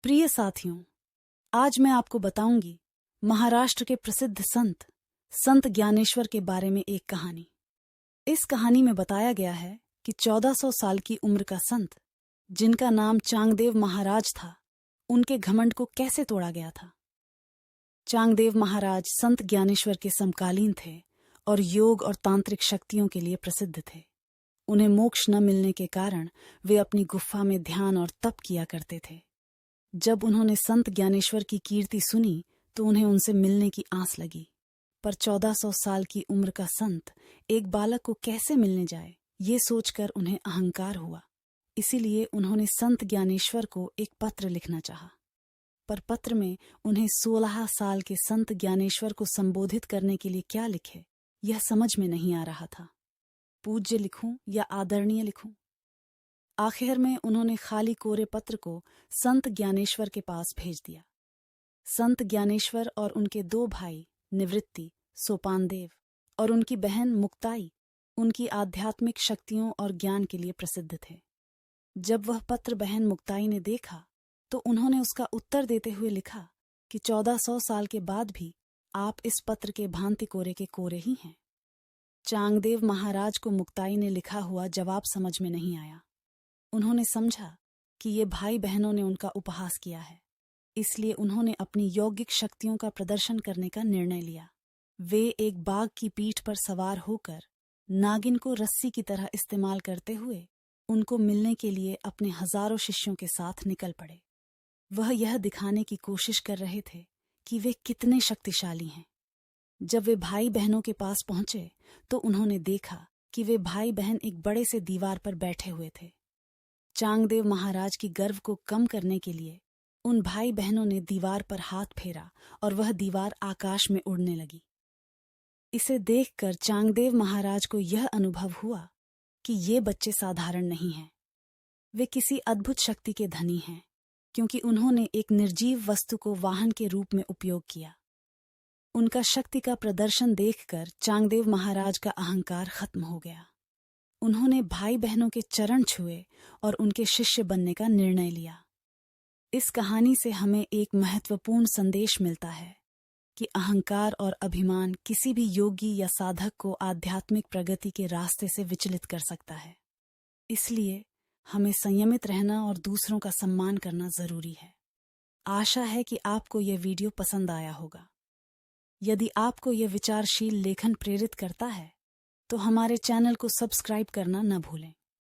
प्रिय साथियों, आज मैं आपको बताऊंगी महाराष्ट्र के प्रसिद्ध संत ज्ञानेश्वर के बारे में एक कहानी। इस कहानी में बताया गया है कि 1400 साल की उम्र का संत, जिनका नाम चांगदेव महाराज था, उनके घमंड को कैसे तोड़ा गया था। चांगदेव महाराज संत ज्ञानेश्वर के समकालीन थे और योग और तांत्रिक शक्तियों के लिए प्रसिद्ध थे। उन्हें मोक्ष न मिलने के कारण वे अपनी गुफा में ध्यान और तप किया करते थे। जब उन्होंने संत ज्ञानेश्वर की कीर्ति सुनी तो उन्हें उनसे मिलने की आस लगी। पर 1400 साल की उम्र का संत एक बालक को कैसे मिलने जाए, ये सोचकर उन्हें अहंकार हुआ। इसीलिए उन्होंने संत ज्ञानेश्वर को एक पत्र लिखना चाहा। पर पत्र में उन्हें 16 साल के संत ज्ञानेश्वर को संबोधित करने के लिए क्या लिखे, यह समझ में नहीं आ रहा था। पूज्य लिखूं या आदरणीय लिखूं? आखिर में उन्होंने खाली कोरे पत्र को संत ज्ञानेश्वर के पास भेज दिया। संत ज्ञानेश्वर और उनके 2 भाई निवृत्ति, सोपानदेव और उनकी बहन मुक्ताई उनकी आध्यात्मिक शक्तियों और ज्ञान के लिए प्रसिद्ध थे। जब वह पत्र बहन मुक्ताई ने देखा तो उन्होंने उसका उत्तर देते हुए लिखा कि 1400 साल के बाद भी आप इस पत्र के भांति कोरे के कोरे ही हैं। चांगदेव महाराज को मुक्ताई ने लिखा हुआ जवाब समझ में नहीं आया। उन्होंने समझा कि ये भाई बहनों ने उनका उपहास किया है, इसलिए उन्होंने अपनी यौगिक शक्तियों का प्रदर्शन करने का निर्णय लिया। वे एक बाघ की पीठ पर सवार होकर नागिन को रस्सी की तरह इस्तेमाल करते हुए उनको मिलने के लिए अपने हजारों शिष्यों के साथ निकल पड़े। वह यह दिखाने की कोशिश कर रहे थे कि वे कितने शक्तिशाली हैं। जब वे भाई बहनों के पास पहुंचे तो उन्होंने देखा कि वे भाई बहन एक बड़े से दीवार पर बैठे हुए थे। चांगदेव महाराज की गर्व को कम करने के लिए उन भाई बहनों ने दीवार पर हाथ फेरा और वह दीवार आकाश में उड़ने लगी। इसे देखकर चांगदेव महाराज को यह अनुभव हुआ कि ये बच्चे साधारण नहीं हैं। वे किसी अद्भुत शक्ति के धनी हैं, क्योंकि उन्होंने एक निर्जीव वस्तु को वाहन के रूप में उपयोग किया। उनका शक्ति का प्रदर्शन देखकर चांगदेव महाराज का अहंकार खत्म हो गया। उन्होंने भाई बहनों के चरण छुए और उनके शिष्य बनने का निर्णय लिया। इस कहानी से हमें एक महत्वपूर्ण संदेश मिलता है कि अहंकार और अभिमान किसी भी योगी या साधक को आध्यात्मिक प्रगति के रास्ते से विचलित कर सकता है। इसलिए हमें संयमित रहना और दूसरों का सम्मान करना जरूरी है। आशा है कि आपको यह वीडियो पसंद आया होगा। यदि आपको यह विचारशील लेखन प्रेरित करता है तो हमारे चैनल को सब्सक्राइब करना न भूलें।